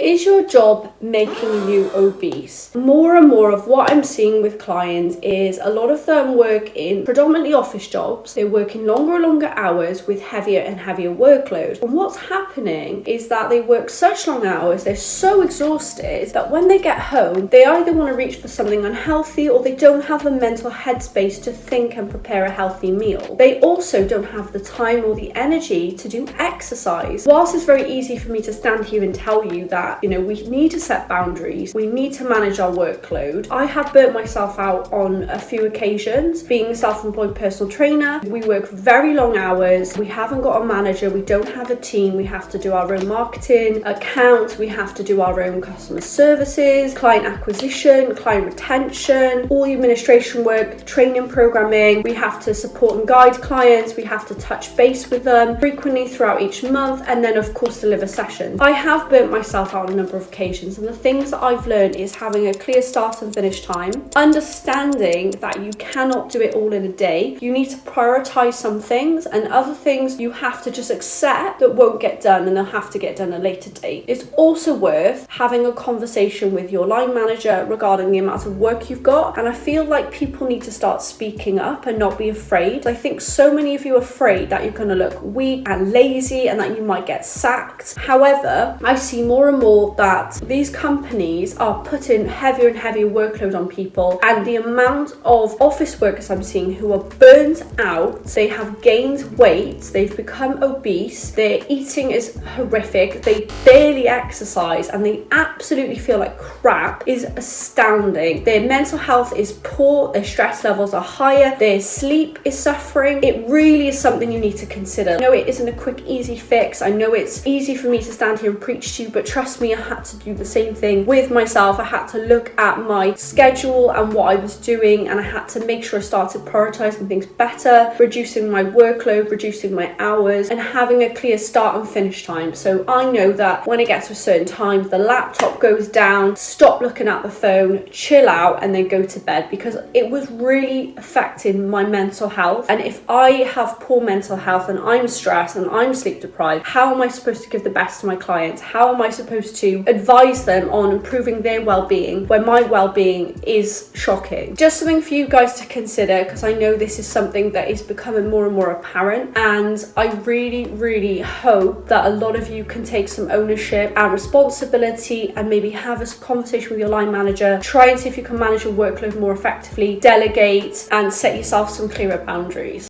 Is your job making you obese? More and more of what I'm seeing with clients is a lot of them work in predominantly office jobs. They work in longer and longer hours with heavier and heavier workload. And what's happening is that they work such long hours, they're so exhausted that when they get home, they either want to reach for something unhealthy or they don't have the mental headspace to think and prepare a healthy meal. They also don't have the time or the energy to do exercise. Whilst it's very easy for me to stand here and tell you that, we need to set boundaries, we need to manage our workload, I have burnt myself out on a few occasions. Being a self-employed personal trainer, we work very long hours, we haven't got a manager, we don't have a team, we have to do our own marketing, accounts, we have to do our own customer services, client acquisition, client retention, all the administration work, training, programming, we have to support and guide clients, we have to touch base with them frequently throughout each month, and then of course deliver sessions. I have burnt myself out on a number of occasions, and the things that I've learned is having a clear start and finish time, understanding that you cannot do it all in a day. You need to prioritize some things, and other things you have to just accept that won't get done and they'll have to get done at a later date. It's also worth having a conversation with your line manager regarding the amount of work you've got, and I feel like people need to start speaking up and not be afraid. I think so many of you are afraid that you're going to look weak and lazy and that you might get sacked. However, I see more and more that these companies are putting heavier and heavier workload on people, and the amount of office workers I'm seeing who are burnt out, they have gained weight, they've become obese, their eating is horrific, they barely exercise, and they absolutely feel like crap is astounding. Their mental health is poor, their stress levels are higher, their sleep is suffering. It really is something you need to consider. I know it isn't a quick, easy fix. I know it's easy for me to stand here and preach to you, but trust me, I had to do the same thing with myself. I had to look at my schedule and what I was doing, and I had to make sure I started prioritizing things better, reducing my workload, reducing my hours, and having a clear start and finish time. So I know that when it gets to a certain time, the laptop goes down, stop looking at the phone, chill out, and then go to bed, because it was really affecting my mental health. And if I have poor mental health and I'm stressed and I'm sleep deprived, how am I supposed to give the best to my clients? How am I supposed to advise them on improving their well-being when my well-being is shocking? Just something for you guys to consider, because I know this is something that is becoming more and more apparent, and I really hope that a lot of you can take some ownership and responsibility and maybe have a conversation with your line manager, try and see if you can manage your workload more effectively, delegate, and set yourself some clearer boundaries.